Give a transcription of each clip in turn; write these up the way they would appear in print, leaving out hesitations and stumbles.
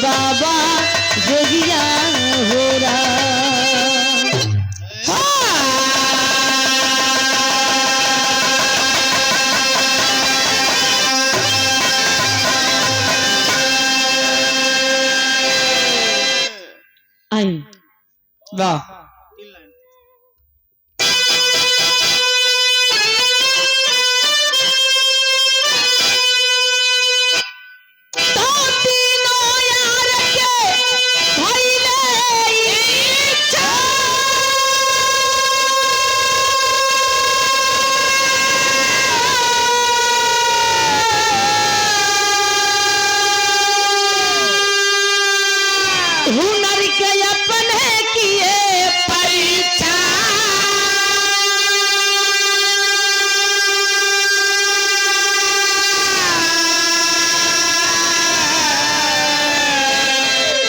बाबा जोगिया हो आई वाह। हुनर के अपने किए परीक्षा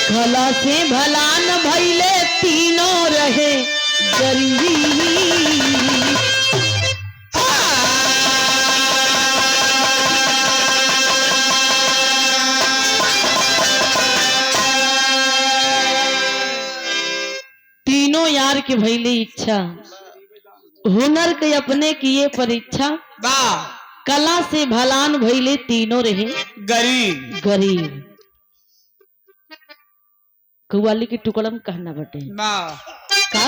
कला से भला न भइले तीनों रहे गरीबी। यार के भइले इच्छा हुनर के अपने किए परीक्षा कला से भलान भइले तीनों रहे गरीब गरीब। कव्वाली के टुकड़ा में कहना बटे का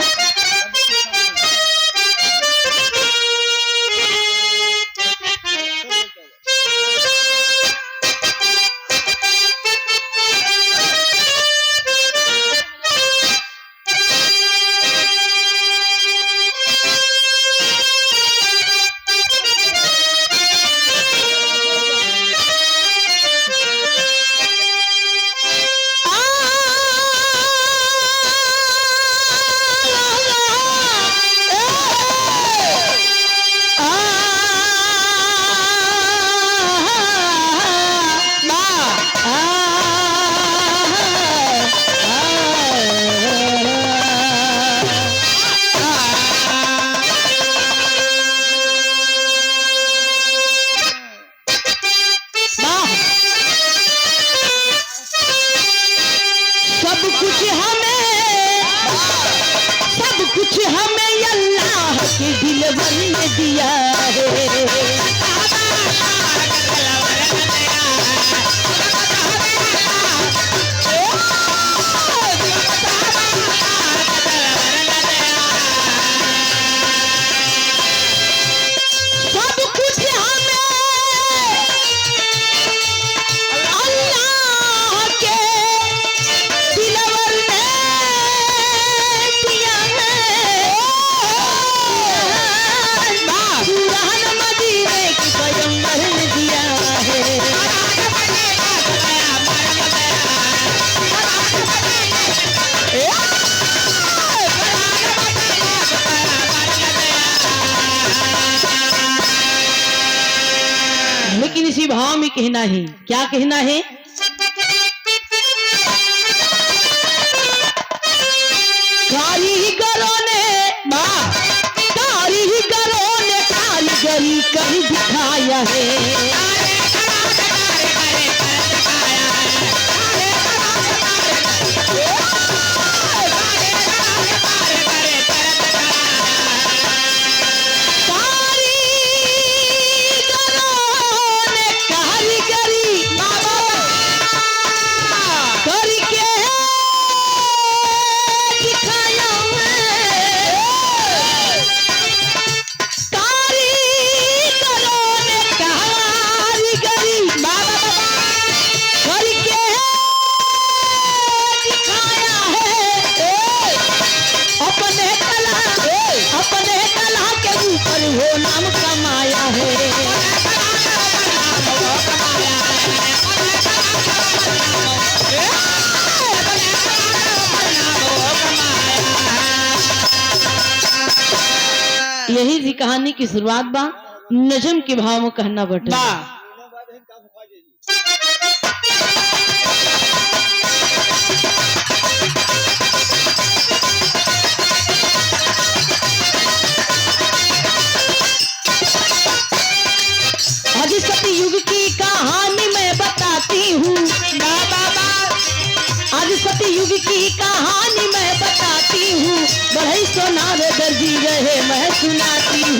सब कुछ हमें अल्लाह के दिलवर ने दिया है। लेकिन इसी भाव में कहना है, क्या कहना है? कारीगरों ने कारीगरी कर दिखाया है। यही जी कहानी की शुरुआत बा नजम के भाव में कहना बटे सतयुग की कहानी मैं बताती हूँ। सतयुग की कहानी मैं बताती हूँ, बढ़ई सोनार दर्जी रहे मैं सुनाती हूँ।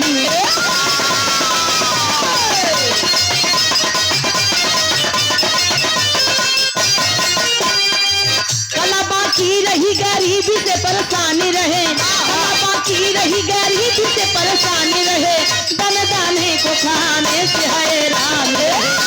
कला बाकी रही गरीबी से परेशानी रहे, कला बाकी रही गरीबी से परेशानी रहे, दाने दाने को खाने से हैरान रहे।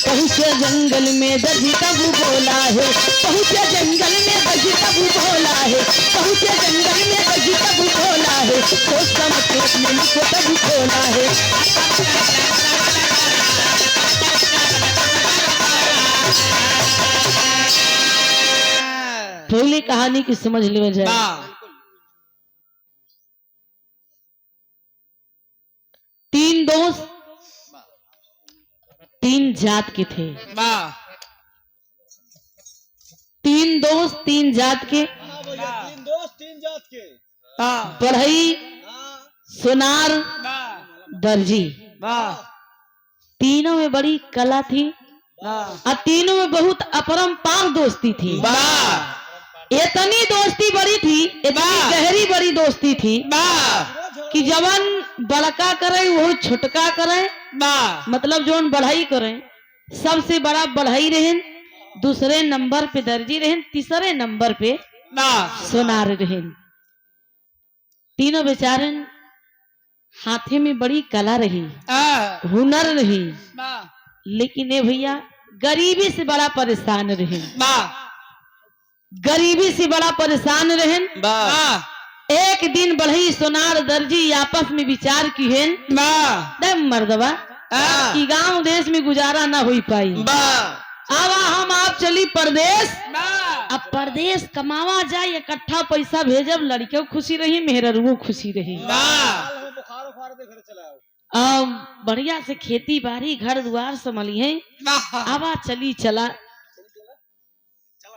पहुंचे जंगल में दर्जी तब बोला है, पहुंचे जंगल में दर्जी तब बोला है, पहुंचे जंगल में दर्जी तब बोला है, सोच समझ के अपने मुंह को तब खोला है। पहले कहानी की समझ ले जाए। तीन दोस्त तीन जात के थे, तीन दोस्त तीन जात के, बढ़ई सोनार दर्जी, तीनों में बड़ी कला थी और तीनों में बहुत अपरंपार दोस्ती थी। इतनी दोस्ती बड़ी थी, इतनी गहरी बड़ी दोस्ती थी कि जवन बड़का करे वो छुटका करे, मतलब जो बढ़ाई करे, सबसे बड़ा बढ़ाई रहे, दूसरे नंबर पे दर्जी रहे, तीसरे नंबर पे सोनार रहे। तीनों बेचारे हाथे में बड़ी कला रही, हुनर रही, लेकिन ये भैया गरीबी से बड़ा परेशान रहे, गरीबी से बड़ा परेशान रहे। एक दिन बढ़ई सोनार दर्जी आपस में विचार की है, मर्दवा कि गांव देश में गुजारा ना हो पाई, अब हम आप चली परदेश, अब परदेश कमावा जाए, इकट्ठा पैसा भेजब, लड़कियों खुशी रही, मेहररुओं खुशी रही, बढ़िया से खेती बाड़ी घर द्वार संभली है, आवा चली चला।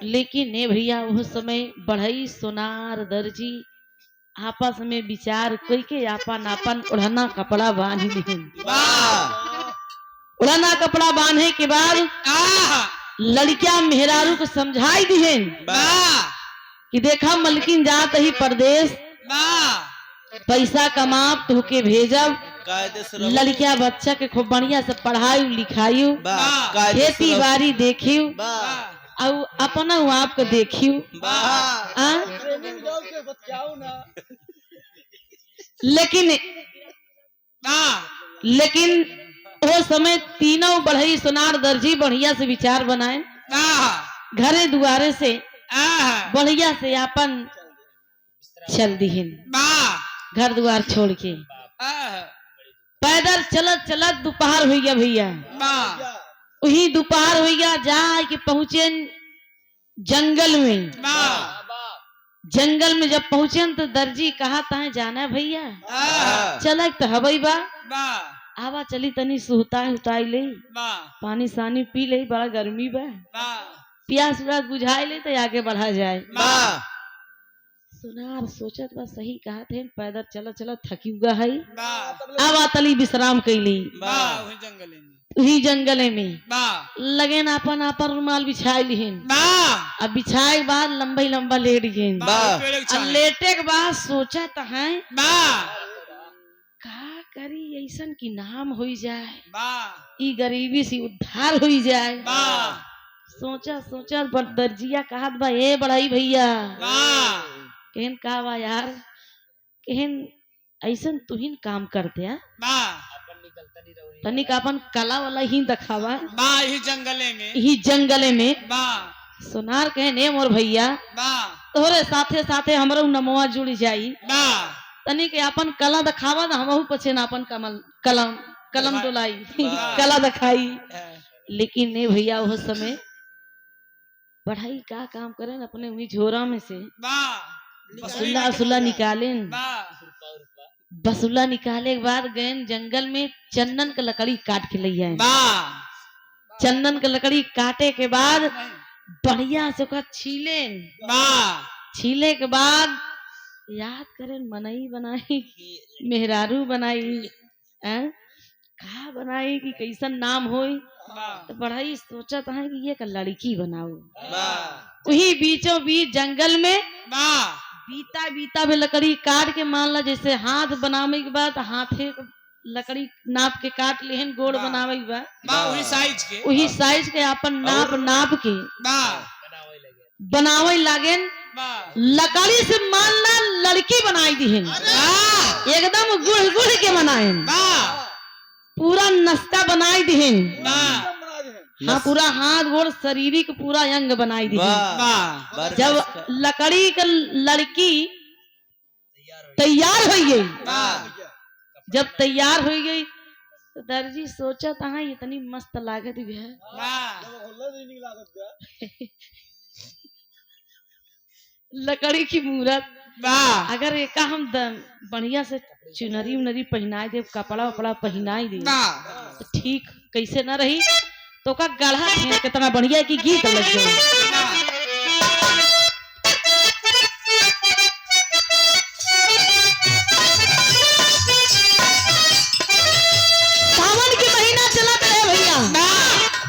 लेकिन ने भैया उस समय बढ़ई सोनार दर्जी आपस में विचार कोई के आपन आपन उड़ना कपड़ा बांध ली। उड़ना कपड़ा बांधे के बाद लड़कियां मेहरारू को समझाई दी है कि देखा मलकिन जात ही परदेश, पैसा कमा तो के भेजब, लड़कियां बच्चा के खूब बढ़िया से पढ़ाई लिखाई, खेती बाड़ी देखी और अपना आपको देखियो, लेकिन वो समय तीनों बढ़ई सोनार दर्जी बढ़िया से विचार बनाए, घरे दुआरे से बढ़िया से अपन चल दीन, घर द्वार छोड़ के पैदल चलत चलत दोपहर हो गया भैया, वही दोपहर हो गया, जाके पहुंचे जंगल में। जंगल में जब पहुंचे तो दर्जी कहा ताए जाना है भैया, चल तो हवई बा, आवा चली तनी सुहता उताई ले, पानी सानी पी ले, बड़ा गर्मी बा, प्यास व्यास बुझाई ले तो आगे बढ़ा जाए। सोनार सोचत बा सही कहा थे, पैदल चला चला थकी हुआ है, आवा तली विश्राम कैली वही जंगले में, लगे न अपन अपन रुमाल बिछाई लिहिन, अब बिछाए के बाद लंबा लंबा लेट गए, लेटे के बाद सोचा तो है का करी ऐसन की नाम हो जाए, ई गरीबी से उद्धार हो जाए। सोचा सोचा दर्जिया कहत बा, ए बढ़ई भैया कहन का बा यार, कहन ऐसन तुहिन काम करते हैं, तनिक अपन कला वाला ही दिखावा, ही जंगले में। सोनार कहे ने मोर भैया तोरे साथे साथे हमरो नमवा जुड़ जाई, तनिक अपन कला दिखावा ना, हमहू पछे ना अपन कलम डोलाई कला दिखाई। लेकिन ने भैया वो समय पढ़ाई का काम करें, अपने वही झोरा में से बसुल्ला निकाले, बसुल्ला निकाले के बाद गए जंगल में चंदन का लकड़ी काट के ले आए। चंदन का लकड़ी काटे के बाद बढ़िया से छीले, छीले के बाद याद करें मनई बनाई, मेहरारू बनाई, कहा बनाई कि कैसन नाम होई, तो बड़ा ही सोचा था कि ये का लड़की बनाऊ। वही बीचों बीच जंगल में बीता बीता में लकड़ी काट के, मान ला जैसे हाथ बनावे के बाद हाथे लकड़ी नाप के काट लेहन, गोड़ बनावे के बाद वही साइज के अपन नाप नाप के बनावे लागेन। लकड़ी से मान ला लड़की बनाई दी एकदम गुड़ गुड़ के बनाए, पूरा नस्ता बनाई दी, हाँ पूरा हाथ गोड़ शारीरिक पूरा अंग बनाई दी। जब लकड़ी का लड़की तैयार हो गई, जब तैयार हो गई तो दर्जी सोचा था इतनी मस्त लागत भी है। लकड़ी की मूरत अगर एक हम बढ़िया से चुनरी उनरी पहनाए दे, कपड़ा वपड़ा पहनाई दे तो ठीक कैसे न रही, तो का गढ़ा है कितना बढ़िया की गीत लग गई। सावन के महीना चला करे भैया,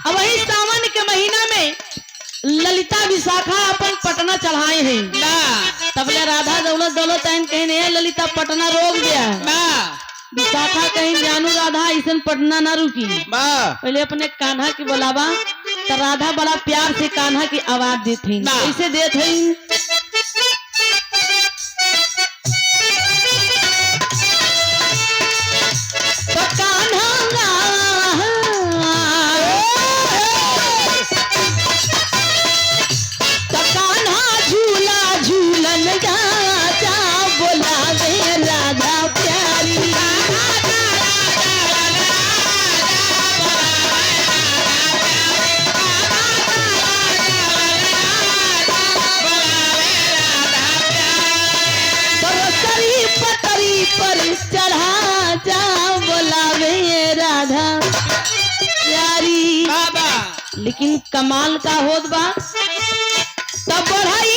अब वही सावन के महीना में ललिता विशाखा अपन पटना चढ़ाए हैं। तबले राधा दौलत दौलत कहने ललिता पटना रोक गया, विशाखा कहीं जानू राधा ऐसा पटना ना रुकी, पहले अपने कान्हा की बुलावा। तो राधा बड़ा प्यार से कान्हा की आवाज देती, कैसे देते तो कान्हा झूला झूलन जा बोलावे राधा प्यारी। पतरी पर चढ़ा जा बोलावे राधा प्यारी। लेकिन कमाल का होत बा तब बढ़ाई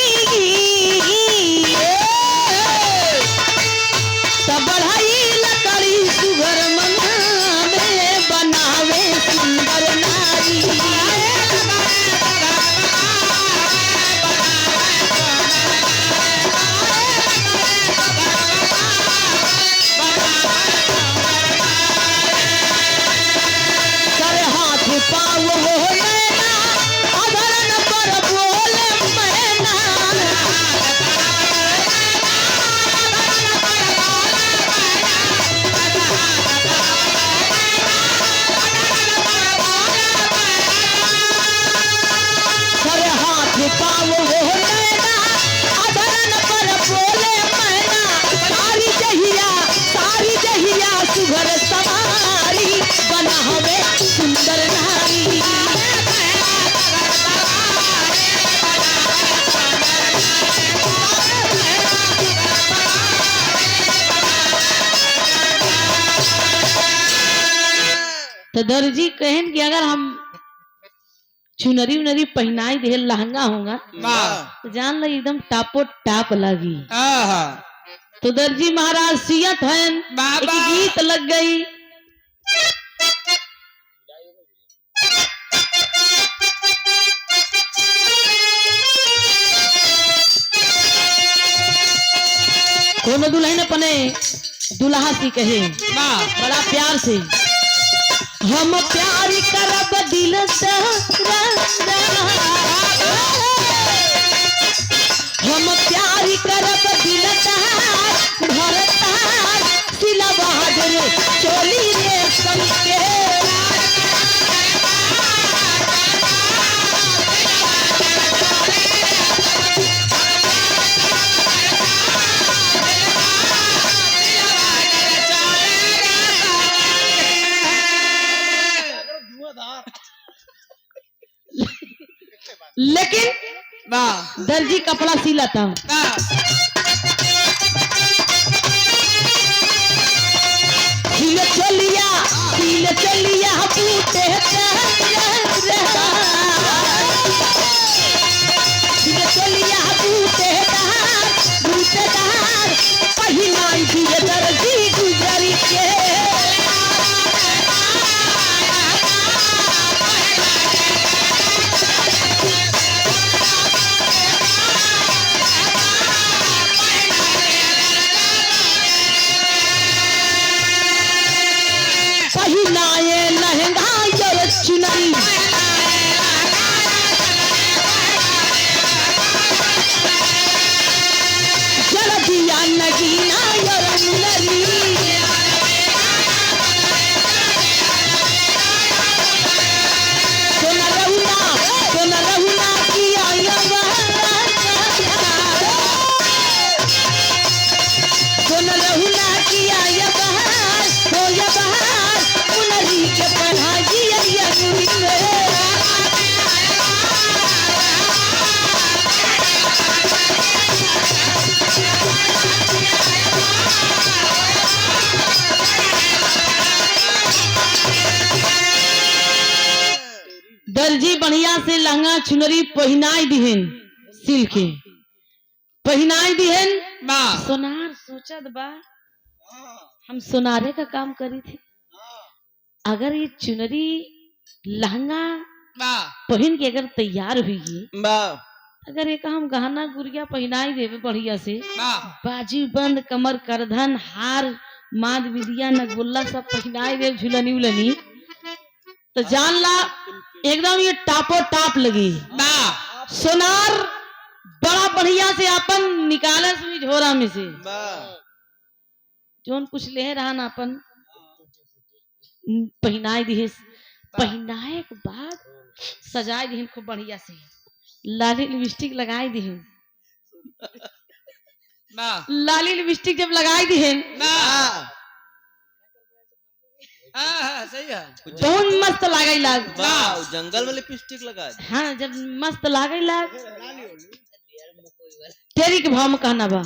लकड़ी सुगर मनावे बनावे सुंदर नारी। करे हाथ पाव हो नैना अधरन पर बोले मैना। करे हाथ पाव हो नैना अधरन पर बोले मैना। सारी जहिया सुघर सवारी बनावे सुंदर नारी। तो दर्जी कहन कि अगर हम चुनरी उनरी पहनाई दे लहंगा होगा तो जान लो एकदम टापो टाप लगी। तो दर्जी महाराज सियत है, एक गीत लग गई। कोनो दुल्हन अपने दुल्हा से कहे बड़ा प्यार से, हम प्यार करब दिल से, हम प्यार करब दिल भरतार सिला बहादुर चोली रे संके। लेकिन दर्जी कपड़ा सिलाता हूँ, सिल चलिया बूटे बूटेदार पहिनाई दिए दर्जी गुजरी के। लहंगा चुनरी पहनाई दिहन, सिल के पहनाई दिहन। सोनार सोचत बा हम सोनारे का काम करी थी, अगर ये चुनरी लहंगा पहन के अगर तैयार हुई, अगर एक हम गहना गुड़िया पहनाई देवे बढ़िया से, बाजू बंद, कमर करधन, हार, माद विदिया, नगुल्ला सब पहनाई दे, झुलनी उलनी, तो जान ला एकदम ये टापो टाप लगी। सोनार बड़ा बढ़िया से अपन निकाले सुनी झोरा में से, जोन कुछ ले रहा ना अपन पहनाई दिहे। पहनाए के बाद सजाए दिहन खूब बढ़िया से, लाली लिपस्टिक लगाई दिहन। लाली लिपस्टिक जब लगाई दिहन सही है, बहुत मस्त लागई लाग। जंगल में लिपस्टिक लगा। हाँ, जब मस्त लागई लाग, तेरी के भाव में कहना बा,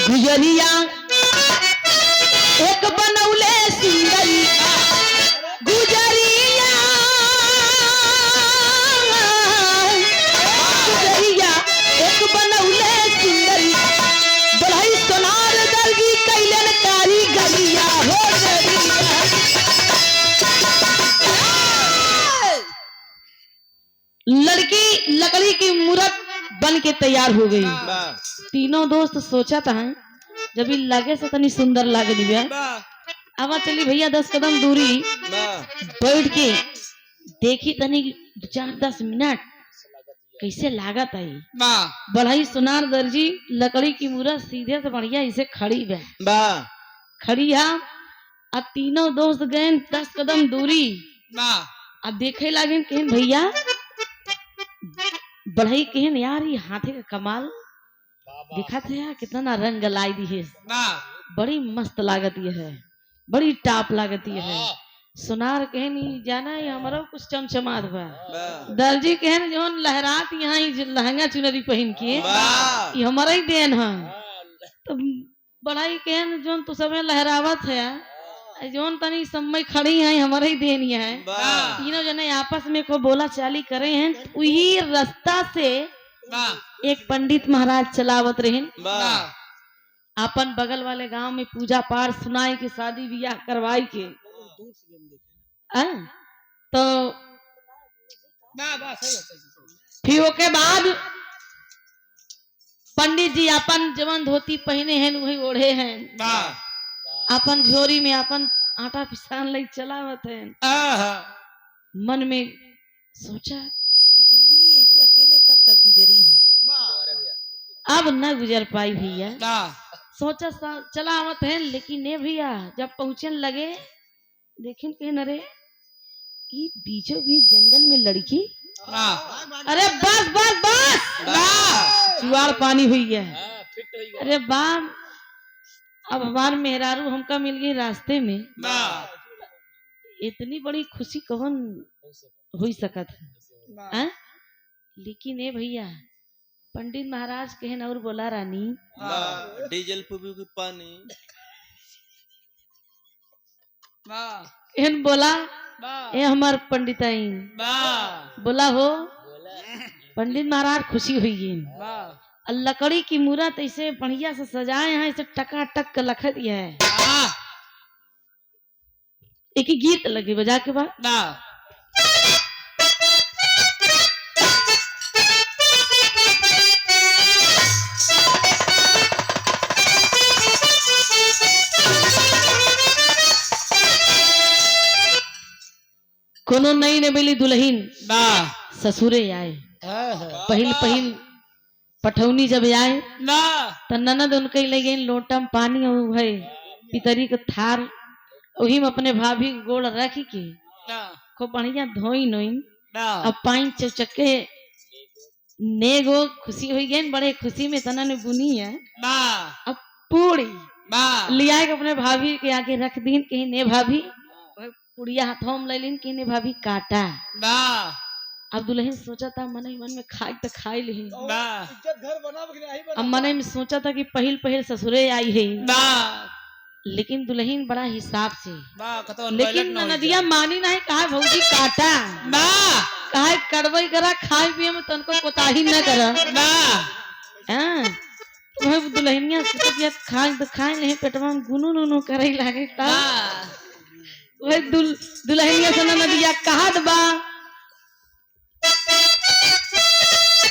गुजरिया एक बनौले सुंदरी, गुजरिया गुजरिया एक बनौले सुंदरी, बढ़ई सोनार दर्जी कैलन कारीगरिया हो गरिया। लड़की लकड़ी की मूरत बन के तैयार हो गई। तीनों दोस्त सोचा था जब लगे से तनी सुंदर लागे दिव्या, अब चली भैया 10 कदम दूरी बैठ के देखी तनी 4-10 मिनट कैसे लागत आई। बढ़ई सोनार दर्जी लकड़ी की मूरत सीधे से बढ़िया इसे खड़ी बा, खड़ी है। अब तीनों दोस्त गए 10 कदम दूरी, अब देखे लगे कहन भैया, बढ़ई कहन यार ये हाथे का कमाल दिखा था यार, कितना रंग लाई दी है, बड़ी मस्त लागत ये है, बड़ी टाप लागत ये है। सोनार कहन जाना है हमारा कुछ चमचमात बा। दर्जी कहन जो लहरात यहाँ लहंगा चुनरी पहन के ये हमारा ही देन है। तो बढ़ई कहन जो तू सब लहरावत है, जोन तनी समय खड़ी है हमारा ही देन है। तीनों जने आपस में को बोला चाली करे हैं। वही रास्ता से एक पंडित महाराज चलावत रहे, अपन बगल वाले गांव में पूजा पाठ सुनाई के शादी ब्याह करवाई के। तो फिर ओके बाद पंडित जी अपन जवन धोती पहने हैं वही ओढ़े हैं, अपन झोरी में अपन आटा पिसान ले चलावत हैं। मन में सोचा जिंदगी ऐसे अकेले कब तक गुजरी है, अब न गुजर पाई भैया। सोचा चला आवत है, लेकिन ने भैया जब पहुंचने लगे देखें के नरे ये बीचों बीच जंगल में लड़की, अरे बस बस बस जुआर पानी हुई है। अरे बाप, अब हमार मेहरारू हमका मिल गई रास्ते में, इतनी बड़ी खुशी कौन हुई सकत है। लेकिन ए भैया पंडित महाराज कहन और बोला रानी डीजल पे भी पानी कहन बोला ए हमार पंडिताइन बोला हो। पंडित महाराज खुशी हुई है, लकड़ी की मूरत ऐसे बढ़िया से सजाए हैं, ऐसे टकाटक का लखत है। एक ही गीत लगे बजा के बाद कोनो नई नवेली दुल्हीन ससुरे आए, पहिल पहिल पठौनी जब आए तो ननद उनके लगे लोटम पानी और भाई पितरी के थार, वही में अपने भाभी गोड़ रख के खूब बढ़िया धोई नोई, अब पाइन चौचके नेगो खुशी हुई गई, बड़े खुशी में तना ने बुनी है। अब पूरी लिया के अपने भाभी के आगे रख दीन, कहीं ने भाभी पुड़िया हाथों में ले लीन, कहीं ने भाभी काटा। अब दुल्हन सोचा था मन ही मन में खाई तो खाई ली, अब मन में सोचा था कि पहिल पहिल ससुरे आई है, लेकिन दुल्हन बड़ा हिसाब से, लेकिन नदिया मानी नहीं, कहा भौजी काटा कहा कड़बई करा, खाए पिए में तनको कोताही न करा। वह दुल्हनिया सोचिए खाए तो खाए नहीं, पेटवा में गुनु नुनु करे लागे ता वह दुल्हनिया से नदिया कहा बा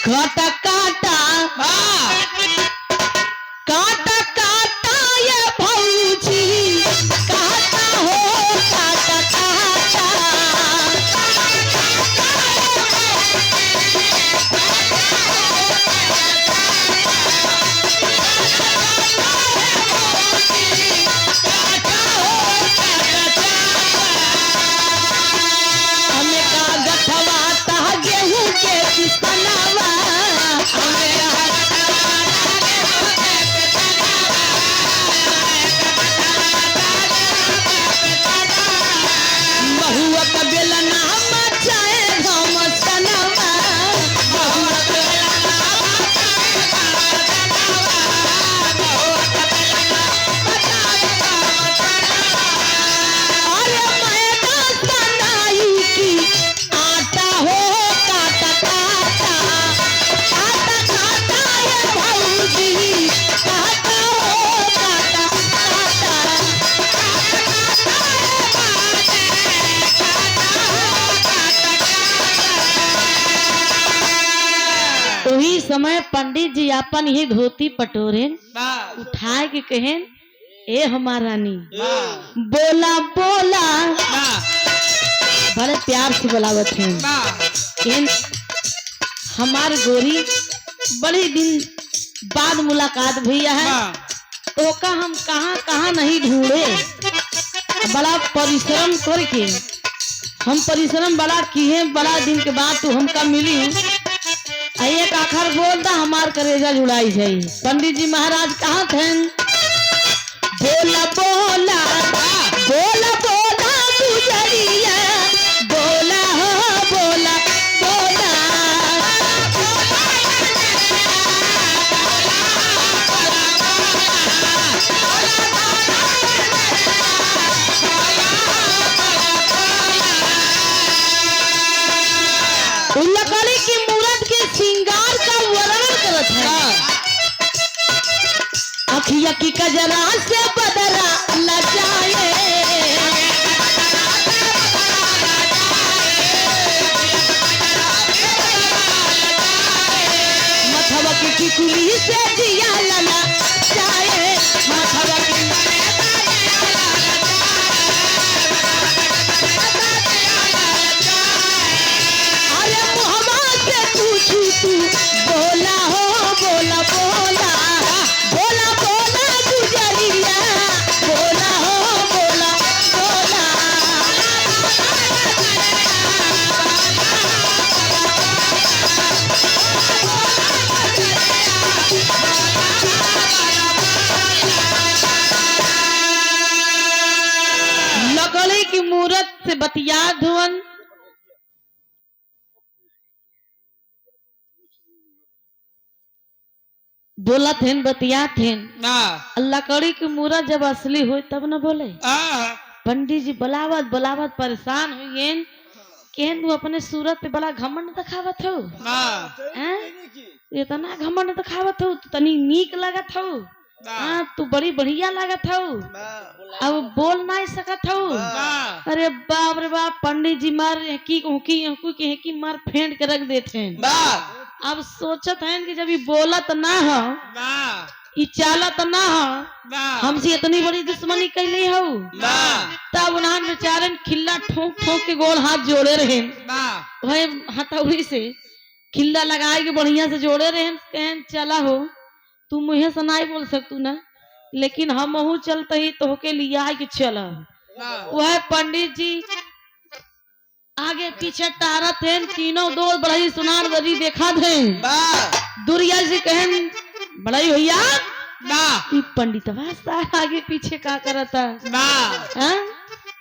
काटा काटा काटा काटा ये भौजी काटा हो काटा काटा हमें का गठवा ता गेहूं के किसनवा बहुआ का बेलना मचाए हम सनवा अरे मैदा सनाई की आटा हो काटा काटा काटा काटा ये भौजी काटा हो काटा काटा वही समय पंडित जी अपन ही धोती पटोरे उठाए के कहें ए हमारा रानी बोला बोला, बड़े प्यार से बुलावत हैं हमार गोरी, बड़े दिन बाद मुलाकात भैया है तो का हम कहाँ कहाँ नहीं ढूंढे, बड़ा परिश्रम करके हम परिश्रम बड़ा किए, बड़ा दिन के बाद तू हमका मिली, एक आखर बोल दा हमार करेजा जुड़ाई जाई। पंडित जी महाराज कहाँ थे? बोला बोला बोला बोला गुजरिया बोला हो बोला बोला लकड़ी की मूरत के श्रृंगार का वर्णन करत है। अखिया की कजरा से बदरा लजाए, मथवा की टिकुली से जिया लला जाए, मथवा की अरे मुहम्मा से पूछू तू बोला हो बोला बोला बोला बोला गुजरिया बोला हो बोला बोला लकड़ी की मूरत से बतिया धुवन, बोला थे बतिया थे लकड़ी की मूरत जब असली हो तब न बोले। पंडित जी बलावत बलावत परेशान हुए, केहन तू अपने सूरत पे बड़ा घमंड दिखावत हो, इतना घमंड दिखावत हो, तनी नीक लगत हो, तू बड़ी बढ़िया लागत हो, अब बोल नहीं सकत हो। अरे बाप रे बाप, पंडित जी मार की मार फेंट के रख देते हैं। अब सोचत है कि जब ये बोलत ना हो, ये चालत ना हो, हमसे इतनी बड़ी दुश्मनी कैली हो, तब उन्हान बेचारन खिल्ला ठोक ठोक के गोल हाथ जोड़े रहे, वही हथौड़ी से खिल्ला लगाए के बढ़िया से जोड़े रहे, कहें चला हो तू मुहे से नहीं बोल सकतू ना, लेकिन हम चलते ही तो के लिया कि चल। वह पंडित जी आगे पीछे टारत हैं, तीनों दो बड़ाई सुनार बजी देखा थे। दुरिया जी कहन बड़ाई भैया पंडित आगे पीछे का करता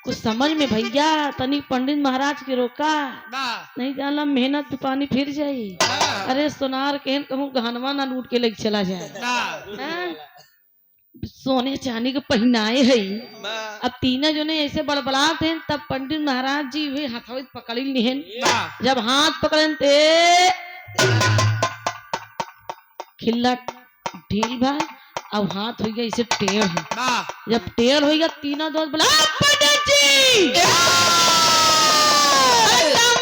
कुछ समझ में भैया, तनी पंडित महाराज के रोका नहीं जाला, मेहनत पानी फिर जाई। अरे सुनार कहन कहूँ गहनवा ना लूट के लेके चला जाए। सोने चांदी के पहनाए है। बा अब तीना जो ने ऐसे बड़बड़ात हैं तब पंडित महाराज जी वे हथौड़ी पकड़ी लिहन। जब हाथ पकड़न ते खिल्ला ढील भा अब हाथ हो गया इसे टेढ़ है। जब टेढ़ हो गया तीनों दोस्त बोला "आ, पंडित जी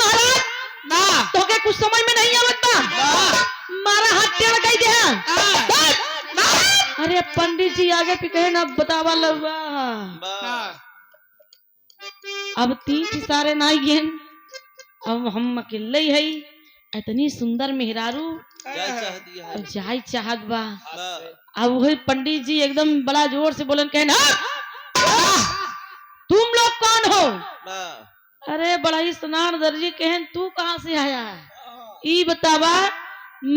महाराज तो के कुछ समझ में नहीं आवत बा मारा हाथ टेढ़ कई दे। अरे पंडित जी आगे पे कहे ना बतावा लगा बा अब तीन सारे ना गेन अब हम अकेले ही है इतनी सुंदर मेहरारू क्या चाह दिया है अब जाय चाहत बा। बा अब वही पंडित जी एकदम बड़ा जोर से बोलन कहना तुम लोग कौन हो। बा अरे बड़ा ही सुनार दर्जी कहन तू कहाँ से आया है ई बतावा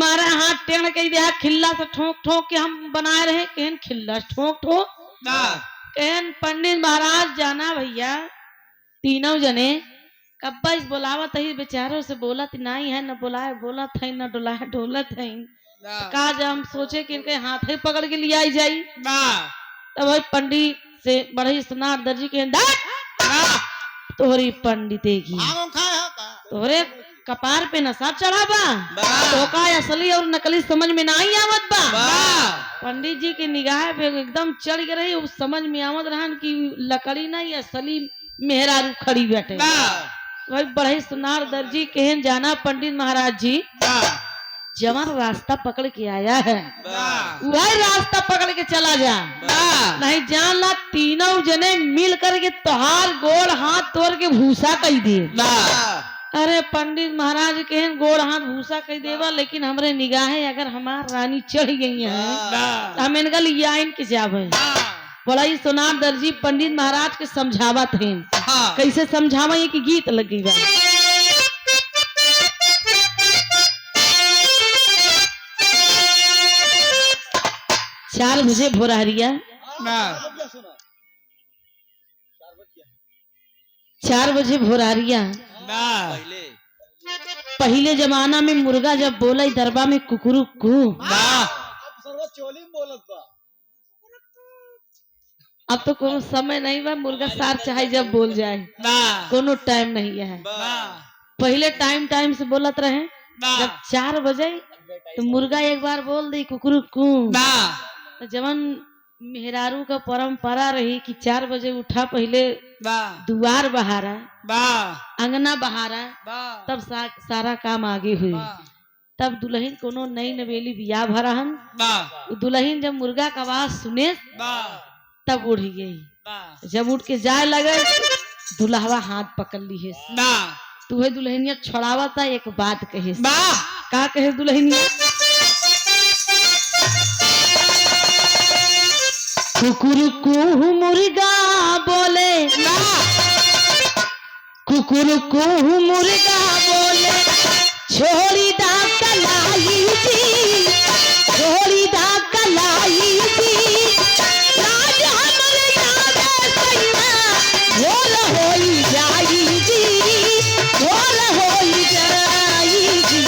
मारा हाथ टेढ़ कई दिया खिल्ला से ठोक ठोक के हम बनाए रहे कहन खिल्ला से ठोक ठोक कहन पंडित महाराज जाना भैया तीनों जने कब्बा इस बोलावत है बेचारों से बोलत नहीं है न बुलाए बोलत है न डुलाए ढोलत है का जब हम सोचे कि इनके हाथ ही पकड़ के लिया जाई तब भाई पंडित से बड़े सुनार दर्जी के तोहरी पंडिते की तोहरे कपार पे नशा चढ़ा बा तो का असली और नकली समझ में नहीं आवत बा। पंडित जी की निगाह पे एकदम चढ़ गए रही उस समझ में आवत रहन कि लकड़ी नहीं असली मेहरारू खड़ी बैठे। भाई बड़े सुनार दर्जी कहन जाना पंडित महाराज जी जवान रास्ता पकड़ के आया है वही रास्ता पकड़ के चला जा नहीं जान ला तीनों जने मिल करके तोहार गोड़ हाथ तोड़ के भूसा कही दिए। अरे पंडित महाराज कहन गोड़ हाथ भूसा कही देवा लेकिन हमरे निगाहें अगर हमार रानी चढ़ गई है हम इनका लिया इनके जावे। बड़ा ही सोनार दर्जी पंडित महाराज के समझावत हैं कैसे समझावा ये कि गीत लगी बा। 4 बजे भोरहरिया 4 बजे भोरहरिया पहले पहले जमाना में मुर्गा जब बोला दरबा में कुकुरु कु अब तो कोनो समय नहीं बा मुर्गा सार चाहे जब बोल जाए कोनो टाइम नहीं है। पहले टाइम टाइम से बोलत रहे जब 4 बजे तो मुर्गा एक बार बोल दी कुकुरु कु तो जवन मेहरारू का परंपरा रही कि 4 बजे उठा पहले दुआर बहारा अंगना बहारा तब सारा काम आगे हुई। तब दुल्हन कोनो नई नवेली बिया भरहन दुल्हन जब मुर्गा का आवाज सुने तब उठ गई। जब उठ के जाए लगे दुल्हवा हाथ पकड़ ली है तुहे दुल्हनिया छोड़ावा था एक बात कहे का कहे दुल्हनिया कुकुरकू मुर्गा बोले कुकुरकू मुर्गा बोले छोड़ी दा कलाई जी छोड़ी दा कलाई जी राज हमरे याद सैया भोल होई जाई जी भोल होई जाई जी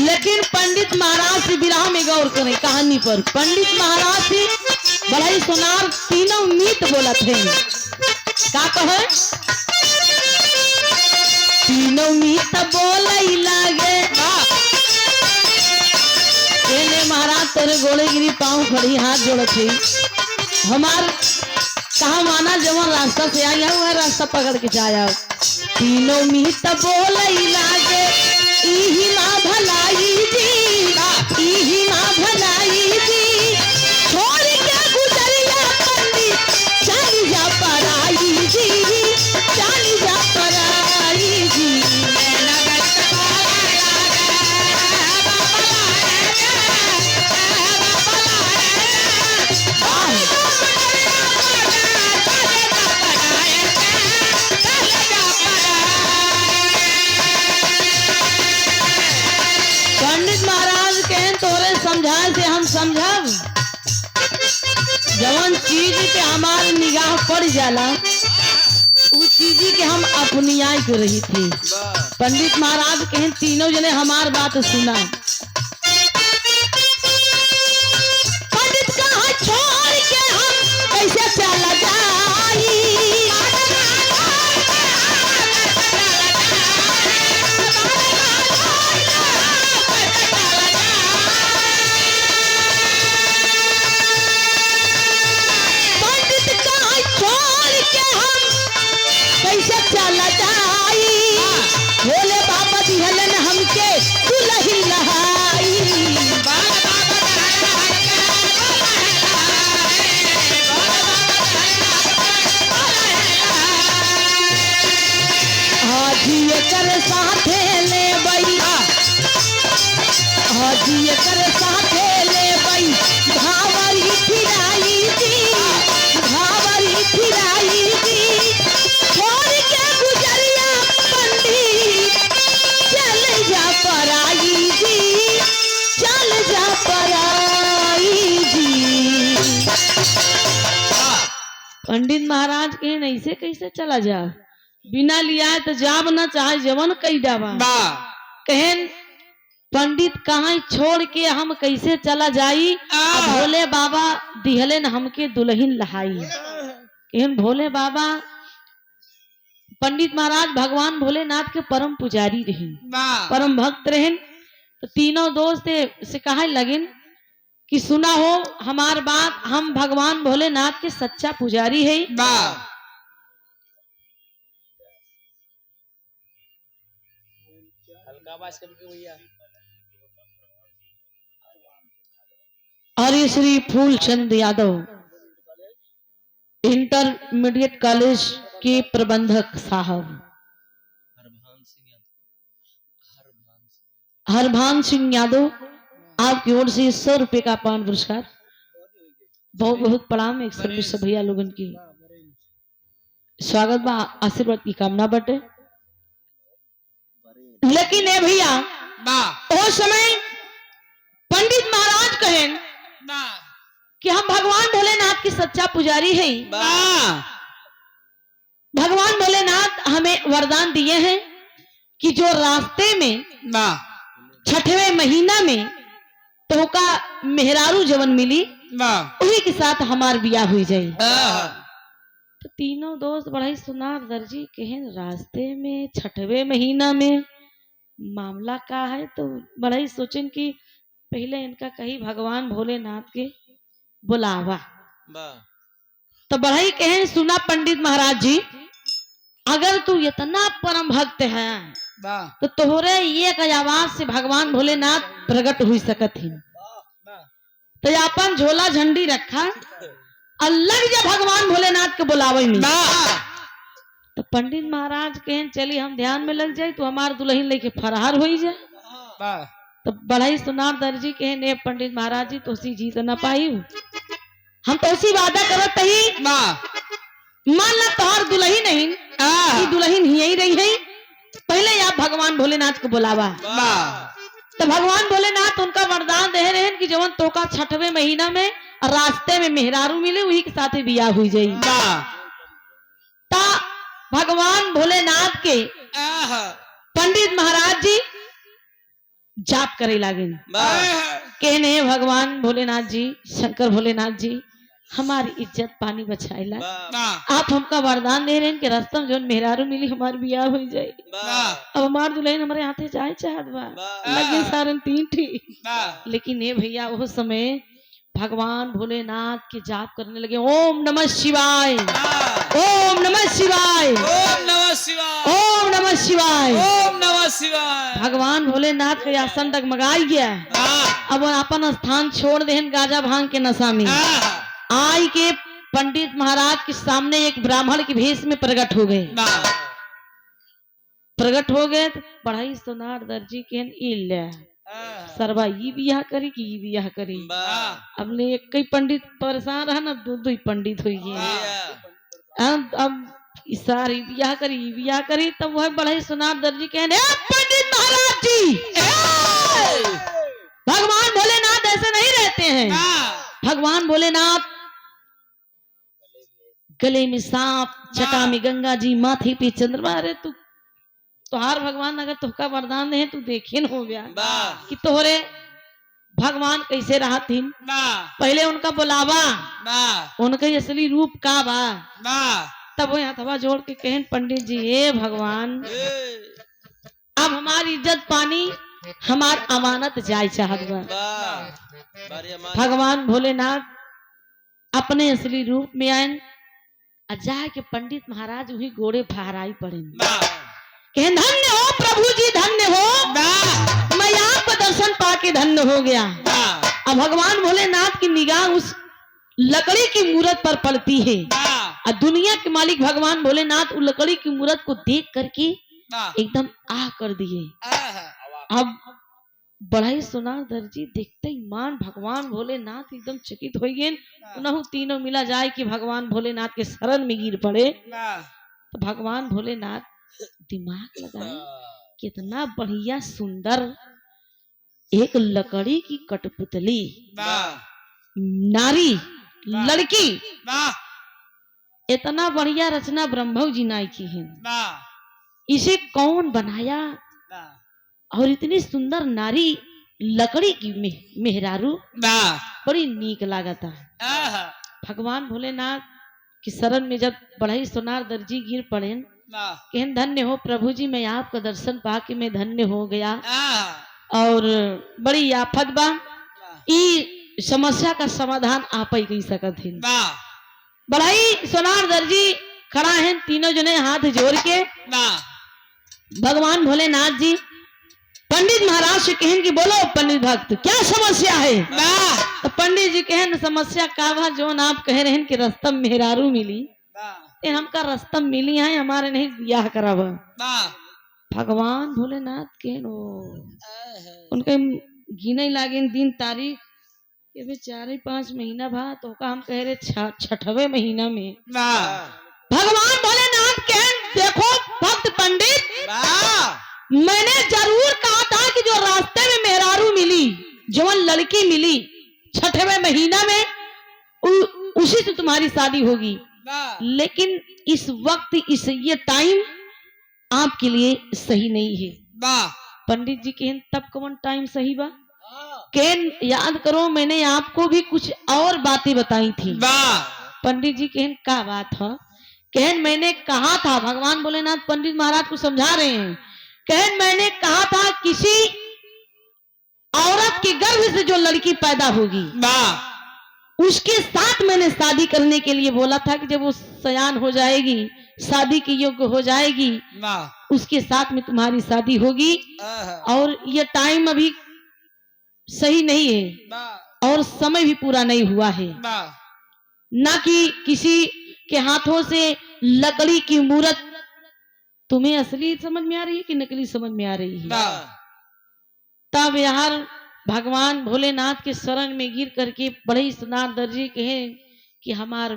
लेकिन पंडित महाराज से विराह में गौर करें कहानी पर पंडित महाराज से बड़ा ही सोनार तीनों मीत बोलत है का कहे तीनों मीत बोलई लागे कहने महाराज तेरे गोड़े गिरी पाँव खड़ी हाथ जोड़त है हमार कहा माना जवन रास्ता से आया वह रास्ता पकड़ के जाया तीनों मीत बोलई लागे इही माँ भलाई जी इही माँ भलाई जी छोड़ के गुजरिया पंडित चल जा पराई जी चल जा पराई जी पंडित समझाए से हम समझब जवन चीज के हमार निगाह पड़ जाला उस चीज के हम अपनियाई के रही थी। पंडित महाराज कहें तीनों जने हमार बात सुना। पंडित कहा छोड़ के हम कैसे चला जाई, कैसे चला जाई, भोले बाबा दिहलन हमके दुल्हन लहाई। हाजी कर साथे ले बई, हाजी कर साथे ले बई, भावरी फिराई दी, भावरी फिराई दी, छोड़ के गुजरिया पंडित चल जा पराई जी, चल जा पराई जी। पंडित महाराज के ऐसे कैसे चला जा, बिना लिया तो जाब न चाहे जवन कई डाबा। कहन पंडित कहाँ छोड़ के हम कैसे चला जाई, भोले बाबा दिहले न हमके दुल्हन लहाई। कहन भोले बाबा, पंडित महाराज भगवान भोलेनाथ के परम पुजारी रहे, परम भक्त रहे। तो तीनों दोस्त से कहा लगिन कि सुना हो हमार बात, हम भगवान भोलेनाथ के सच्चा पुजारी है। हरि श्री फूलचंद यादव इंटरमीडिएट कॉलेज के प्रबंधक साहब हरभान सिंह यादव, आपकी ओर से 100 रुपए का पान पुरस्कार। बहुत बहुत प्रणाम। 100 रुपये से भैया लोगन की स्वागत बा, आशीर्वाद की कामना बटे। लेकिन ए भैया ओ समय पंडित महाराज कहें कि हम भगवान भोलेनाथ के सच्चा पुजारी हैं। भगवान भोलेनाथ हमें वरदान दिए हैं कि जो रास्ते में 6वें महीना में तो का मेहरारू जवन मिली उन्हीं के साथ हमार बियाह हुई जाए। तो तीनों दोस्त बड़ा ही सुनार दर्जी कहें रास्ते में 6वें महीना में मामला का है। तो बड़ा ही सोचें कि पहले इनका कहीं भगवान भोलेनाथ के बुलावा। तो बड़ा ही कहें सुना पंडित महाराज जी, अगर तू इतना परम भक्त है तो तोहरे एक आवाज से भगवान भोलेनाथ प्रकट हुई सकत ही। तो अपन झोला झंडी रखा अलग जब भगवान भोलेनाथ के बुलावे नहीं। तो पंडित महाराज कहें चली हम ध्यान में लग जाए तो हमार दुल्हन लेके फरार हो जाए। तो बड़ा ही सुनार दर्जी कहे ने पंडित महाराज जी तो सी जीत ना पाई, हम तो उसी वादा करत ही मान ला तोहर दुल्हन नहीं दुल्हन ही रही है। पहले आप भगवान भोलेनाथ को बुलावा। तो भगवान भोलेनाथ उनका वरदान दे रहे हैं कि जवन तोका 6वें महीना में रास्ते में मेहरारू मिले वही के साथ बियाह हुई जाई। ता भगवान भोलेनाथ के पंडित महाराज जी जाप करे लागे, कहने भगवान भोलेनाथ जी, शंकर भोलेनाथ जी हमारी इज्जत पानी बचाएला। आप हमका वरदान दे रहे हैं कि रास्ता में जो मेहरारू मिली हमारी बियाह हो जाए। अब हमार दुल्हन हमारे हाथे जाए चाहत बा, लगे सारन 3 ठी। लेकिन ये भैया वो समय भगवान भोलेनाथ के जाप करने लगे, ओम नमः शिवाय, ओम नमः शिवाय, ओम नमः शिवाय, ओम नमः शिवाय, ओम नमः शिवाय। भगवान भोलेनाथ के आसन डगमगाई गया। अब अपन स्थान छोड़ दे गाजा भांग के नशा में आई के पंडित महाराज के सामने एक ब्राह्मण के भेष में प्रकट हो गए। प्रकट हो गए तो पढ़ाई सुनार दर्जी के सरवा ये बियाह करी कि ये बियाह करी। अब ने एक ही पंडित परेशान रहा ना, 2 पंडित हुई गए। अब सारी बियाह करी तब वह बड़ा ही सुनार दर्जी कहने पंडित महाराज जी भगवान भोलेनाथ ऐसे हैं। भगवान भोलेनाथ गले में सांप, जटा में गंगा जी, माथे पे चंद्रमा। अरे तू तोहार भगवान अगर तुहका वरदान दे तू देखे न हो गया कि तोहरे भगवान कैसे रहा थी। पहले उनका बुलावा, उनका असली रूप का बा, तब वो हथवा जोड़ के कहन पंडित जी ए भगवान अब हमारी इज्जत पानी हमार अमानत जाय चाहत बा। भगवान भोलेनाथ अपने असली रूप में आयन, जाए के पंडित महाराज वही गोड़े फहराई पड़े, कहन धन्य हो प्रभु जी, धन्य हो, मैं आपका दर्शन पाके धन्य हो गया। अब भगवान भोलेनाथ की निगाह उस लकड़ी की मूरत पर पड़ती है और दुनिया के मालिक भगवान भोलेनाथ उस लकड़ी की मूरत को देख करके एकदम आह कर दिए। अब बड़ाई सुनार दर्जी देखते ही मान भगवान भोलेनाथ एकदम चकित हो गए। उन्होंने तीनों मिला जाए कि भगवान भोलेनाथ के शरण में गिर पड़े। तो भगवान भोलेनाथ दिमाग लगाए, कितना बढ़िया सुंदर एक लकड़ी की कठपुतली नारी लड़की, इतना बढ़िया रचना ब्रह्मा जी नाई की है, इसे कौन बनाया? और इतनी सुंदर नारी लकड़ी की मेहरारू बड़ी नीक लागता। भगवान भोलेनाथ की शरण में जब बढ़ई सोनार दर्जी गिर पड़े, कहन धन्य हो प्रभु जी, मैं आपका दर्शन पाके मैं धन्य हो गया और बड़ी आफत बा, ई समस्या का समाधान आप ही कही सकत है। बढ़ई सोनार दर्जी खड़ा है, तीनों जने हाथ जोड़ के भगवान भोलेनाथ जी पंडित महाराज से कहन कि बोलो पंडित भक्त क्या समस्या है? तो पंडित जी कहन समस्या का बा जो आप कह रहे हैं कि रस्तम मेहरारू मिली, हमका रस्तम मिली है, हमारे नहीं ब्याह कराब। भगवान भोलेनाथ कहन उनके गिने लागे दिन तारीख, ये भी 4-5 महीना भा, तो का हम कह रहे 6वें महीना में। भगवान भोलेनाथ कहन देखो भक्त पंडित, मैंने जरूर कहा था कि जो रास्ते में मेहरारू मिली, जो लड़की मिली 6वें महीना में उसी से तुम्हारी शादी होगी, लेकिन इस वक्त इस ये टाइम आपके लिए सही नहीं है। पंडित जी कहन तब कौन टाइम सही बा? कहन याद करो मैंने आपको भी कुछ और बातें बताई थी। पंडित जी कहन क्या बात है? कहन मैंने कहा था, भगवान भोलेनाथ पंडित महाराज को समझा रहे हैं, कहन मैंने कहा था किसी औरत के गर्भ से जो लड़की पैदा होगी उसके साथ मैंने शादी करने के लिए बोला था कि जब वो सयान हो जाएगी, शादी के योग्य हो जाएगी, उसके साथ में तुम्हारी शादी होगी। और ये टाइम अभी सही नहीं है और समय भी पूरा नहीं हुआ है, ना कि किसी के हाथों से लकड़ी की मूरत। तुम्हें असली समझ में आ रही है कि नकली समझ में आ रही है? तब यार भगवान भोलेनाथ के शरण में गिर करके बड़े सुनार दर्जी कहे कि हमार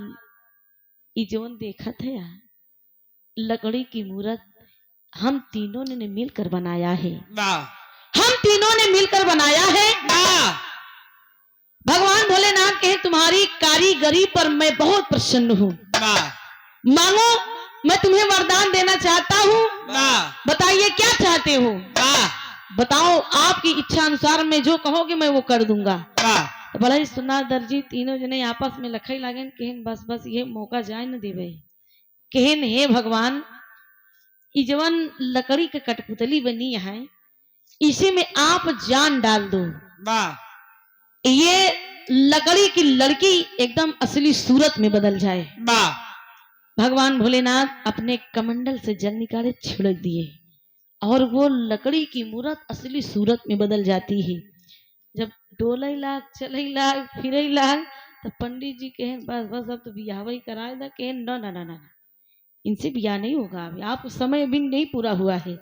इजोन देखा था यार, लकड़ी की मूरत हम तीनों ने मिलकर बनाया है, हम तीनों ने मिलकर बनाया है। भगवान भोलेनाथ कहे तुम्हारी कारीगरी पर मैं बहुत प्रसन्न हूँ, मांगो मैं तुम्हें वरदान देना चाहता हूँ, बताइए क्या चाहते हो? बताओ आपकी इच्छा अनुसार मैं जो कहोगे मैं वो कर दूंगा। तो बड़ा ही सुना दर्जी तीनों जने आपस में लखाई लागन, कहन बस बस ये मौका जाए न देवे। कहन हे भगवान, इजवन लकड़ी के कठपुतली बनी है, इसी में आप जान डाल दो, ये लकड़ी की लड़की एकदम असली सूरत में बदल जाए। भगवान भोलेनाथ अपने कमंडल से जल निकाले, छिड़क दिए और वो लकड़ी की मूरत असली सूरत में बदल जाती है। जब डोले लाग, चले लाग, फिरे लाग, तो पंडित जी कहें बस बस अब तो बियाह ही कराए था। कहें ना ना ना ना, इनसे बियाह नहीं होगा, अभी आप समय अभी नहीं पूरा हुआ है।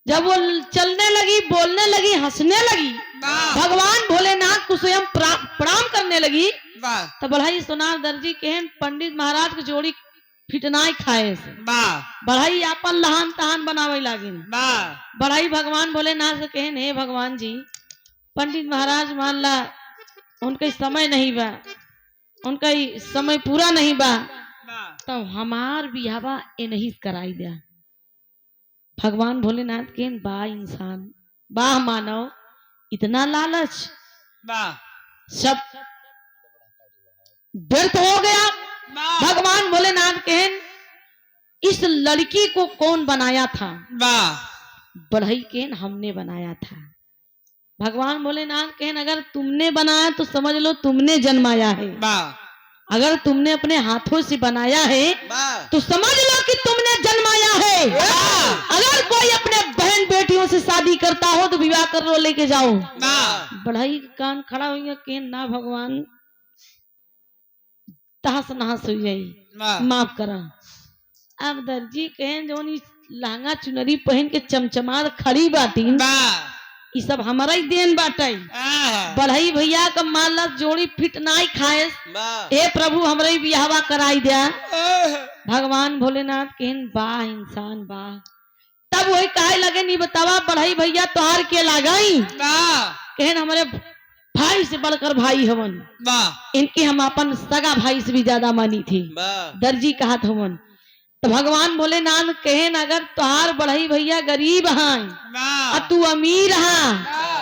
जब वो चलने लगी, बोलने लगी, हंसने लगी, भगवान भोलेनाथ को स्वयं प्रणाम करने लगी, तो बढ़ाई सोनार दर्जी कहन पंडित महाराज को जोड़ी फिटनाई खाए से बढ़ाई अपन लहान तहान बनावे लागिन। बढ़ाई भगवान भोलेनाथ से कहन हे भगवान जी, पंडित महाराज मान ला उनका समय नहीं बा, उनका समय पूरा नहीं बा, तो हमार बियावा ए नहीं कराई दिया। भगवान भोलेनाथ के बा इंसान, वाह मानव, इतना लालच सब व्यर्थ हो गया। भगवान भोलेनाथ के इस लड़की को कौन बनाया था? बढ़ई के हमने बनाया था। भगवान भोलेनाथ के अगर तुमने बनाया तो समझ लो तुमने जन्माया है, अगर तुमने अपने हाथों से बनाया है तो समझ लो कि तुमने जन्माया है। अगर कोई अपने बहन बेटियों से शादी करता हो तो विवाह कर लो, लेके जाओ। बढ़ई कान खड़ा हो गया कि ना भगवान, तहस नहस हो जाई, माफ करा। अब दर्जी कहें जो लहंगा चुनरी पहन के चमचमार खड़ी बाटी, ये सब हमारा ही देन बाटे। बढ़ई भैया का माला जोड़ी फिट नाई खाए, ए प्रभु हमारे ही बियाहवा कराई दिया। भगवान भोलेनाथ कहन वाह इंसान वाह। तब वही काहे लगे नहीं बतावा बढ़ई भैया तोहार के लगाई, कहन हमारे भाई से बढ़कर भाई हवन, इनके हम अपन सगा भाई से भी ज्यादा मानी थी। दर्जी कहा हवन। तो भगवान भोलेनाथ कहेन अगर तुहार बढ़ई भैया गरीब हैं तू अमीर है,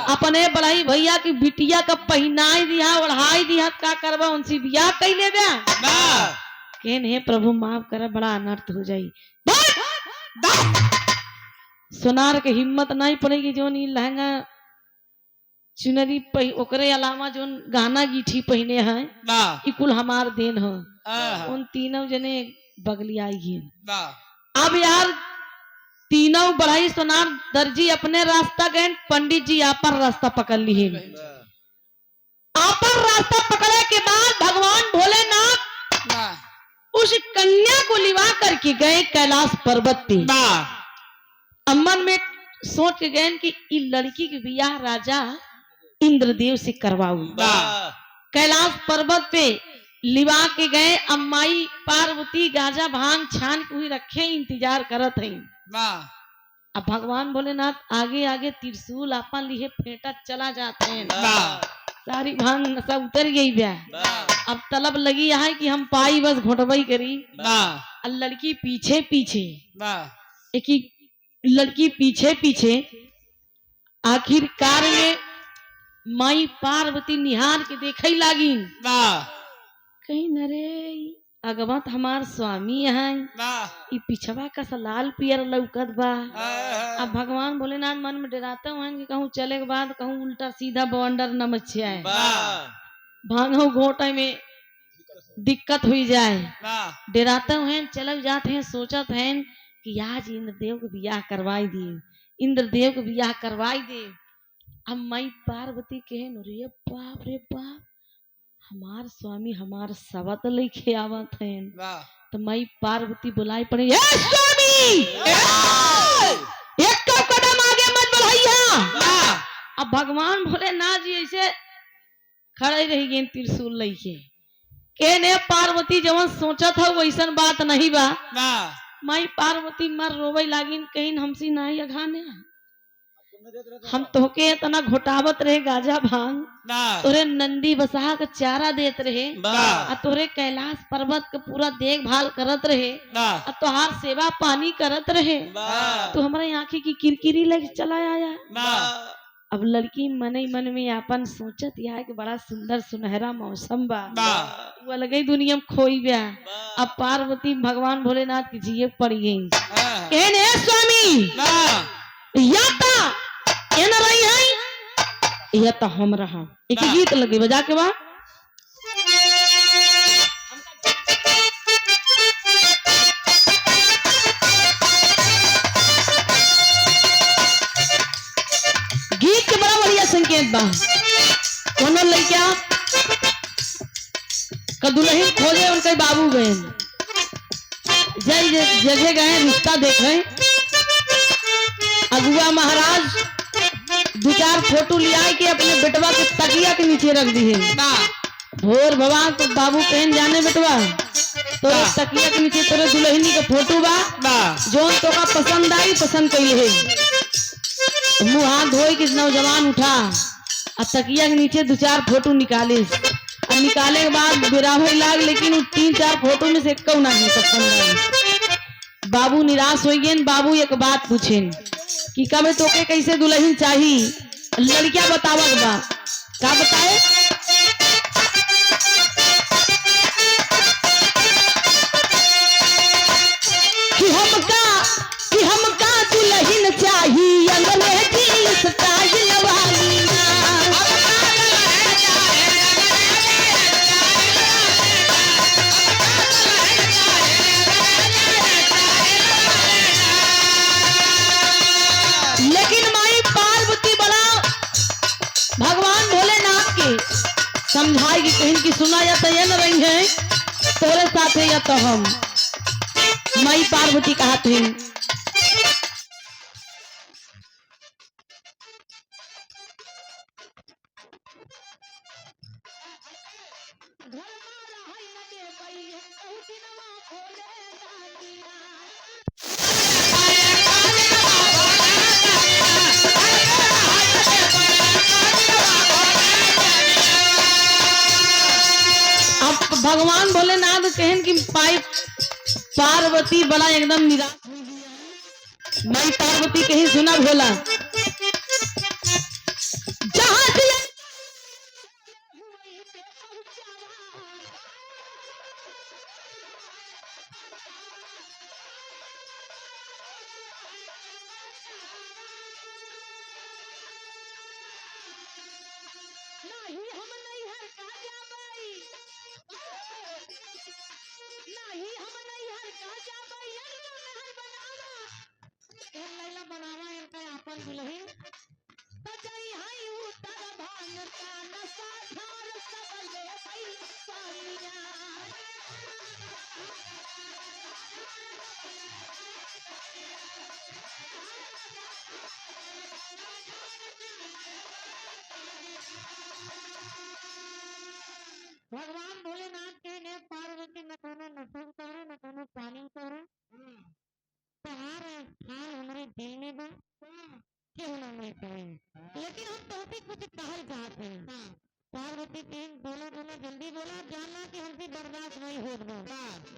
अपने बढ़ई भैया की बिटिया का पहनाई दिया ओढ़ाई दिया, का करबा उनसे बियाह कैले बे? कहन हे प्रभु माफ कर, बड़ा अनर्थ हो जाई। सोनार के हिम्मत नहीं पड़ेगी जो नी लहंगा चुनरी ओकरे अलावा जो गाना गीठी पहने हैं ई कुल हमार देन हो। उन तीनों जने बगली आई है। अब यार तीनों बढ़ई सोनार दर्जी अपने रास्ता गए, पंडित जी आपन रास्ता पकड़ लिए। आपन रास्ता पकड़े के बाद भगवान भोलेनाथ उस कन्या को लिवा करके गए कैलाश पर्वत पे। अमन में सोच के गए कि इस लड़की की बियाह राजा इंद्रदेव से करवाऊ। कैलाश पर्वत पे लिवा के गए। अम्माई पार्वती गाजा भांग छान के हुई रखे इंतजार करत है। अब भगवान भोलेनाथ आगे आगे त्रिशूल आपन लिए फेंटा चला जाते हैं। सारी भांग नशा उतर गई ब्या। अब तलब लगी है कि हम पाई बस घोटबई करी। लड़की पीछे पीछे, एक ही लड़की पीछे पीछे, आखिरकार में माई पार्वती निहार के देखे लागी। कहीं नरे अगवा हमार स्वामी है, पिछवा का लाल पियर लौकत बा। अब भगवान भोलेनाथ मन में डराता हुआ कि कहूँ चले के बाद कहूँ उल्टा सीधा बवंडर न मच्छिया है, भांगो घोटे में दिक्कत हुई जाए। डराते हुए चल जाते हैं, सोचत हैं कि आज इंद्रदेव को बियाह करवाई दिए, इंद्रदेव को बियाह करवाई दे। अब माई पार्वती कहे रे बाप रे बाप, हमार स्वामी हमार सवत लेके आवत हैं। तो माई पार्वती बुलाई पड़े, स्वामी एक कदम आगे मत बढ़ाइया। अब भगवान भोलेनाथ जी ऐसे खड़े रह गए त्रिशूल लेके। कहने पार्वती जवन सोचा था वैसन बात नहीं बा। माई पार्वती मर रोवे लागिन, कहीं हमसे नहीं अघाने, हम तोहके इतना घोटावत रहे गाजा भांग, तोरे नंदी बसा के चारा देत रहे, तोरे कैलाश पर्वत के पूरा देखभाल करत रहे, तोहार सेवा पानी करत रहे, तो हमारे आंखें की किरकिरी लग चला आया। अब लड़की मन ही मन में अपन सोचत या कि बड़ा सुंदर सुनहरा मौसम बा, वो अलग ही दुनिया में खोई बा। अब पार्वती भगवान भोलेनाथ की जिये पड़ गई। कहने स्वामी या ता ये न रही है या तो हम रहा। एक गीत लगे बजा के बा। गीत के बड़ा बढ़िया संकेत बा। कोनो लड़का कदुलही खोजे उनके बाबू गए, जगह गए रिश्ता देखे। अगुआ महाराज दो चार फोटो लिया के अपने बेटवा के तकिया के नीचे रख दी है। भोर भवा तो बाबू कहन जाने बेटवा तो तकिया के नीचे तोरे दुल्हनी का फोटो बा, जो तो का पसंद आई पसंद कई है। मुंह हाथ धोई किस नौजवान उठा, और तकिया के नीचे 2-4 फोटो निकाले और निकाले के बाद बिराबर लाग, लेकिन उस 3-4 फोटो में से एक नहीं पसंद आई। बाबू निराश हो गए। बाबू एक बात पूछे कि कब तोके कैसे दुल्हन चाहिए। लड़कियां बतावत बा का बताए कि हमका दुल्हन चाहिए अंग्रेजी स्टाइल वाली ना। लेकिन माई पार्वती बड़ा भगवान भोलेनाथ के समझाई कि कहीं की सुना या तो ये न रही है तोरे साथ है या तो हम। माई पार्वती कहा थे भगवान भोलेनाथ कहन कि पार्वती बड़ा एकदम निराश हो गया। मैं पार्वती कहीं सुना भोला जहां से नहीं हम नहीं हर का जाबई नहीं हम नहीं हर का जाबई हर बनावा ए लैला बनावा इनका अपन दुल्हन बजाई हाई उतर भांग का नशा खार सब ले भाई पानिया। भगवान भोलेनाथ के ने पार्वती न कोनो नशा करे न कोनो पानी करे तुम्हारे हाल हमारे दिल में बा क्यों ना मैं करें। लेकिन हम तो कुछ कहल चाहते हैं। पार्वती तीन बोला बोला जल्दी बोला जानना कि हमसे बर्दाश्त नहीं होगा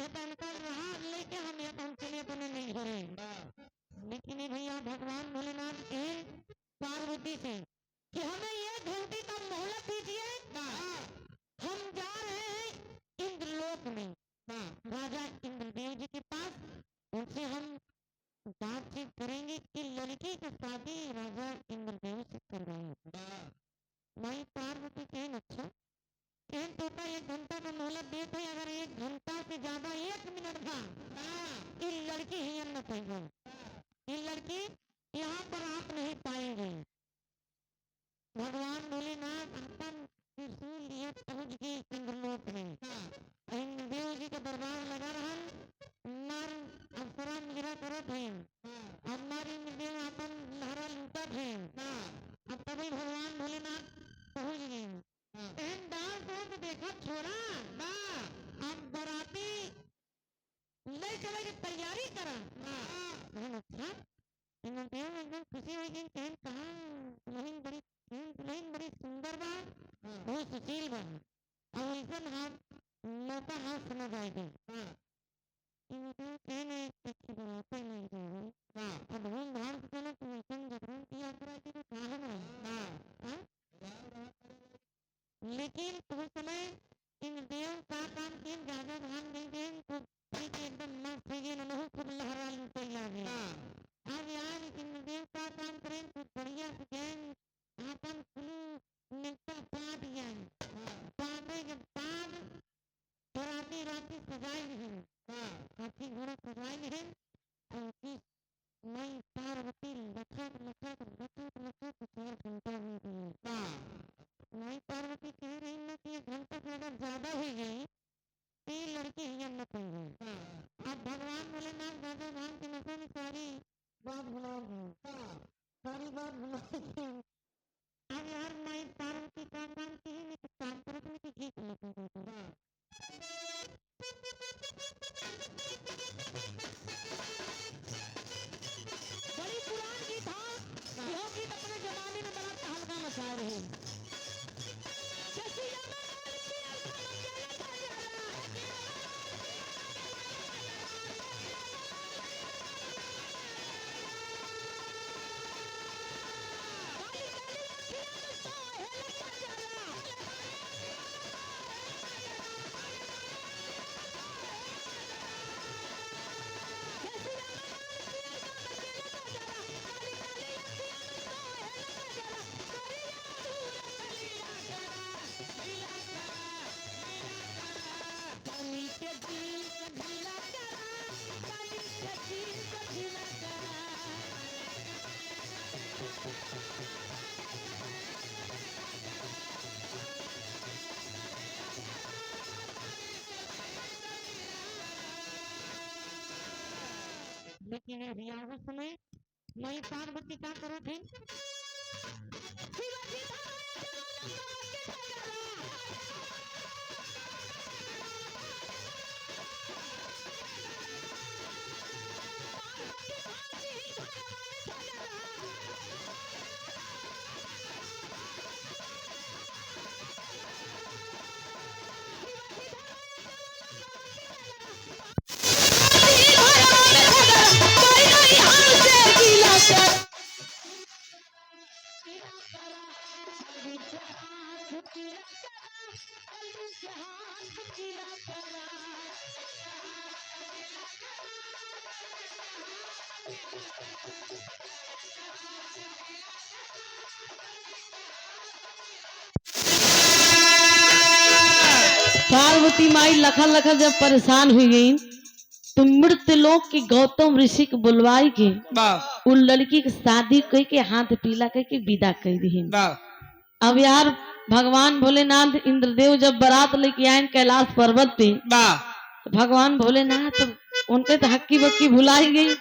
ये तो इनका रहा लेके हम ये हम चले अपने नहीं करें। लेकिन भैया भगवान भोलेनाथ के पार्वती से कि हमें ये घंटी का मोहलत दीजिए हम जा रहे हैं इंद्रलोक में राजा इंद्रदेव जी के पास उनसे हम बातचीत करेंगे कि लड़की की शादी राजा इंद्रदेव से कर रहे हैं। मैं पार्वती कहन अच्छा कहन तोता 1 घंटा का मोहलत देते अगर 1 घंटा से ज्यादा 1 मिनट का ये लड़की ही न पाएगी ये लड़की यहाँ पर आप नहीं पाएंगे। भगवान भोलेनाथ अपन त्रिशूल लिए पहुंच गए इंद्रलोक में। इंद्रदेव जी का दरबार लगा रहा नर अप्सरा मिला करत है अब नर इंद्रदेव अपन लहरा लूटत है। अब तभी भगवान भोलेनाथ पहुंच गए एहन डाल तो देखा छोड़ा अब बराती ले चले की तैयारी करा। अच्छा इंद्रदेव एकदम खुशी हो गई कहन कहा दुल्हन बड़ी सुंदर बा बहुत सुशील बा और ऐसा हाथ मौका हाथ समझ आएगी कहने अच्छी बात नहीं जाए अब हम बाहर से चले तो ऐसा जगह किया करा कि काहे ना लेकिन उस समय इंद्रदेव का काम किए ज्यादा ध्यान नहीं दें तो एकदम मस्त हो गए न खूब लहरा लूटे लगे। अब यार इंद्रदेव का काम करें तो बढ़िया से गए अपन फुलू निकल पाद गया पादे के बाद राती राती सजाई नहीं हाथी घोड़ा सजाई नहीं उनकी नई पार्वती लखत लखत लखत लखत 4 घंटा हो गई। नई पार्वती कह रही ना कि 1 घंटा से अगर ज्यादा हो गई तो ये लड़की ही न पाएगी। अब भगवान भोलेनाथ दादा धाम के नशे में सारी बात भुला गई सारी बात भुला गई। अब यार मैं पार्वती का काम की है नहीं काम करत में कि गीत लेते बड़ी पुरान गीत था यह गीत अपने जमाने में बड़ा तहलका मचा रहे लेकिन ये भैया उस समय वही पार्वती का करो थे पार्वती माई लखन लखन जब परेशान हुई गई तो मृत लोक के गौतम ऋषि को बुलवाई के वाह उन लड़की की शादी कह के हाथ पीला कह के विदा कर दी। वाह अब यार भगवान भोलेनाथ इंद्रदेव जब बारात लेके आए कैलाश पर्वत पे वाह तो भगवान भोलेनाथ उनके तो हक्की बक्की भुलाई गई।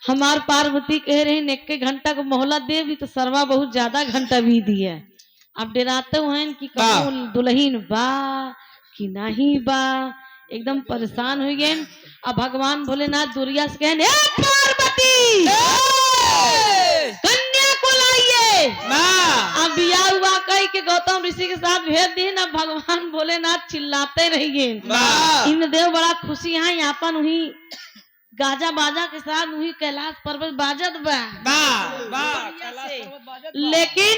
हमार पार्वती कह रहे हैं एक घंटा को मोहलत दे भी तो सरवा बहुत ज्यादा घंटा भी दिया। अब डराते हुए कि कहूँ दुल्हीन बा कि नहीं बा, एकदम परेशान हो गए। अब भगवान भोलेनाथ दुर्गा से कहें पार्वती कन्या को लाइए। अब बिया हुआ कही के गौतम ऋषि के साथ भेज दी ना। भगवान भोलेनाथ चिल्लाते रहिए। इंद्रदेव बड़ा खुशी है यहाँ पर वही गाजा बाजा के साथ वही कैलाश पर्वत बाजत बा। लेकिन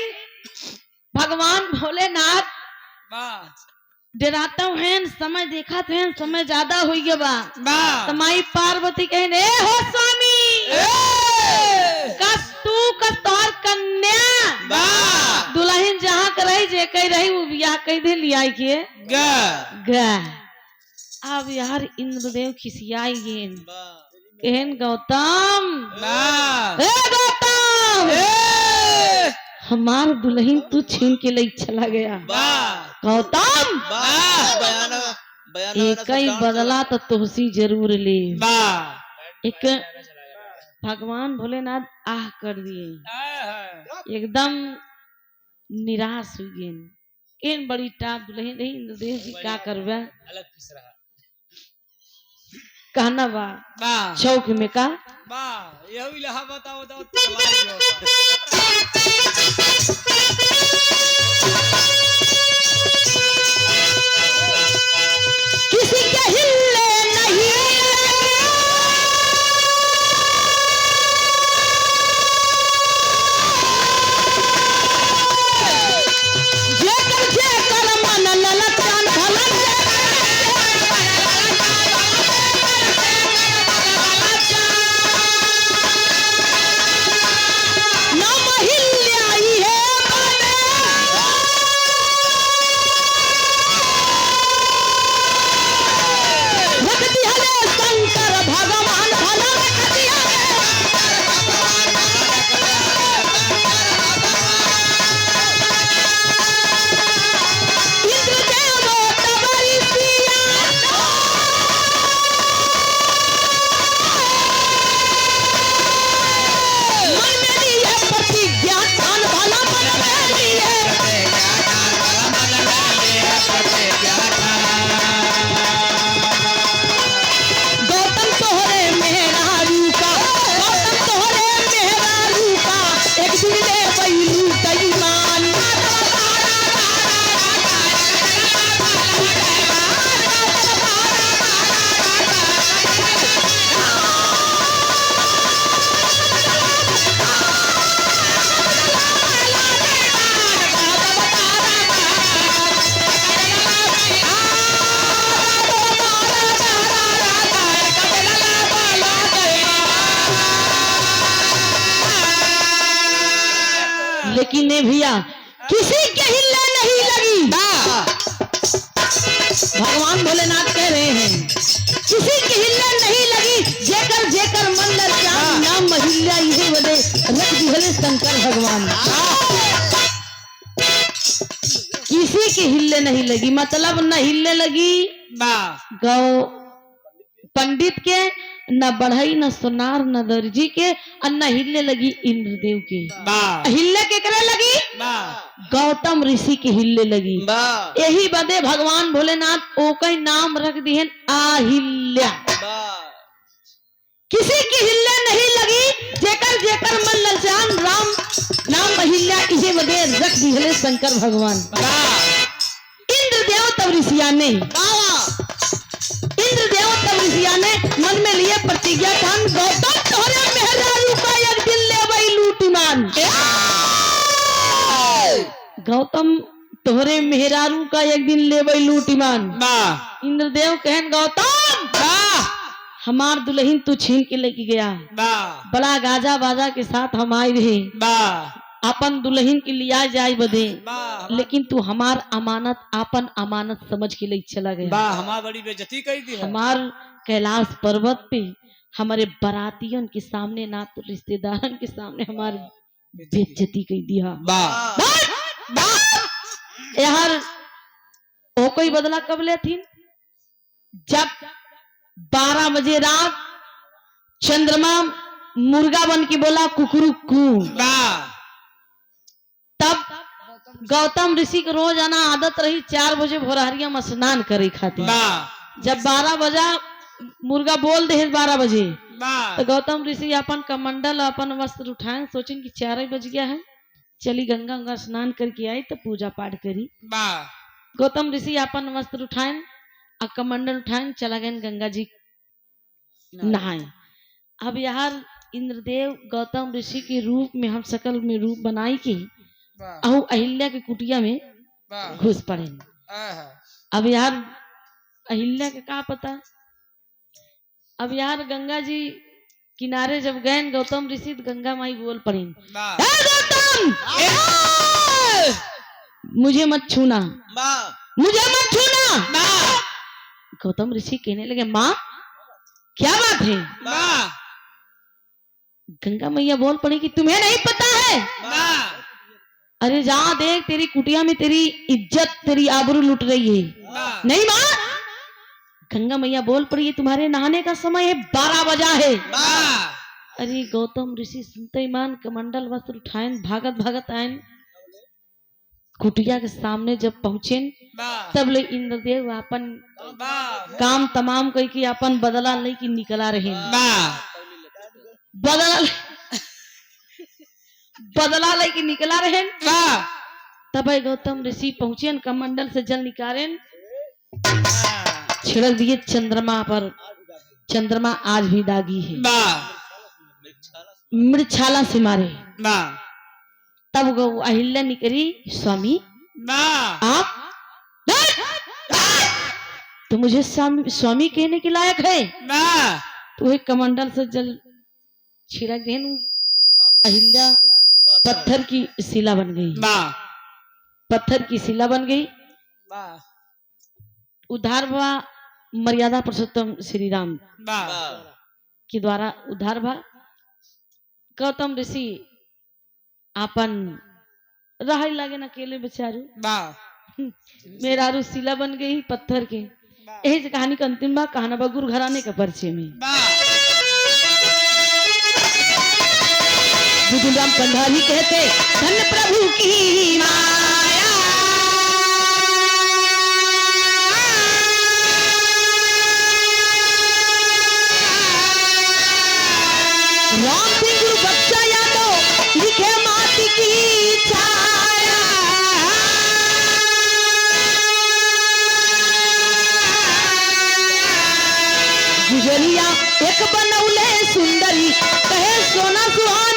भगवान भोलेनाथ डराता है समय देखा थे समय ज्यादा हो गया बा। तो माई पार्वती कहने हो स्वामी कस तू कस तोहर कन्या दुल्हन जहाँ कर रही जे कह रही वो बियाह कह दे लिया के गा। अब यार इंद्रदेव खिसियाई गेन कहन गौतम गौतम हमार दुल्हन तू छीन के ले चला गया। गौतम एक ही बदला तो तुहसी जरूर ले। एक भगवान भोलेनाथ आह कर दिए एकदम निराश हुई गए। इन बड़ी टाप दुल्हन रही इंद्रदेव जी क्या करवा कहना बा चौक में का किसी के हिले नहीं जेकर जेकर मन ललचान भलन ना महिल्या आई है शंकर भगवान भला इंद्रदेव तबरी सिया मन में लिए प्रतिज्ञा ध्यान भला मन में लिए गौतम तोहरे मेहरा रूपा गौतम तोहरे मेहरा रूपा एक दिन ले बैलू तईमान लेकिन ने भैया किसी के हिले नहीं लगी। भगवान भोलेनाथ कह रहे हैं किसी के हिले नहीं लगी जेकर जेकर मन ललचान नाम महिल्या यही बदे रख दिहले शंकर भगवान। किसी के हिले नहीं लगी मतलब न हिले लगी गौ पंडित के न बढ़ई न सोनार न दर्जी के और न हिले लगी इंद्रदेव के। हिले के करे लगी गौतम ऋषि के हिले लगी। यही बदे भगवान भोलेनाथ ओकई नाम रख दिए आहिल्या। किसी की हिले नहीं लगी जेकर जेकर मन ललचान राम नाम अहिल्या इसे बदे रख दिए शंकर भगवान। इंद्रदेव तब ऋषिया ने मन में लिए प्रतिज्ञा ठान गौतम तोहरे मेहरारू का एक दिन लेबई लूटिमान। गौतम तोहरे मेहरारू का एक दिन लेबई लूटिमान। इंद्रदेव कहन गौतम हमार दुल्हन तू छीन के लेके गया, बड़ा गाजा बाजा के साथ हम आए रहे अपन दुल्हन के लिया जाए बदे, लेकिन तू हमार अमानत आपन अमानत समझ के ले चला गया। हमार बड़ी बेइज्जती कर दी। हमार कैलाश पर्वत पे हमारे बारातियों के सामने ना तो रिश्तेदारों के सामने हमार बेइज्जती कर दिया। यार वो कोई बदला कब ले थी जब 12 बजे रात चंद्रमा मुर्गा बन के बोला कुकुरुकू। तब गौतम ऋषि को रोज आना आदत रही 4 बजे भोरहरिया में स्नान करे खातिर। जब 12 बजा मुर्गा बोल दे 12 बजे तो गौतम ऋषि अपन कमंडल अपन वस्त्र उठाए, सोचें कि 4 बज गया है, चली गंगा गंगा स्नान करके आई तो पूजा पाठ करी। गौतम ऋषि अपन वस्त्र उठाए और कमंडल उठाए चला गए गंगा जी नहाए। अब यार इंद्रदेव गौतम ऋषि के रूप में हम सकल में रूप बनाई के अहू अहिल्या की कुटिया में घुस पड़े। अब यार अहिल्या के का पता। अब यार गंगा जी किनारे जब गए गौतम ऋषि गंगा माई बोल पड़ी गौतम मुझे मत छूना, मुझे मत छूना। गौतम ऋषि कहने लगे माँ क्या बात है। गंगा मैया बोल पड़ी कि तुम्हें नहीं पता है। अरे जा देख तेरी कुटिया में तेरी इज्जत तेरी आबरू लुट रही है। नहीं माँ। गंगा मैया बोल पड़ी है तुम्हारे नहाने का समय है 12 बजा है। अरे गौतम ऋषि सुनते ही मान कमंडल वस्त्र उठाए भागत भागत आए कुटिया के सामने जब पहुंचे तब ले इंद्रदेव अपन काम तमाम कई की अपन बदला लेके निकला रहे। बदला लेके निकला रहे तब गौतम ऋषि पहुंचे कमंडल से जल निकाले छिड़क दिए चंद्रमा पर। चंद्रमा आज भी दागी है, मृक्षाला से मारे। तब अहिल्या निकली स्वामी आप तो मुझे स्वामी कहने के लायक है। तो एक कमंडल से जल छिड़क दे अहिल्या पत्थर की शिला बन गई। पत्थर की शिला बन गई। उद्धार हुआ मर्यादा पुरुषोत्तम श्री राम के द्वारा उद्धार हुआ। गौतम ऋषि आपन रह लगे न अकेले बेचारू मेरा शिला बन गई पत्थर के। यही कहानी का अंतिम भाग कहाना बगुर घराने का परिचय में राम कंधारी कहते धन प्रभु की माया। राम सिंह गुरु बच्चा यादव लिखे माटी की छाया। गुजरिया एक बनौले सुंदरी कहे सोना सुहाना।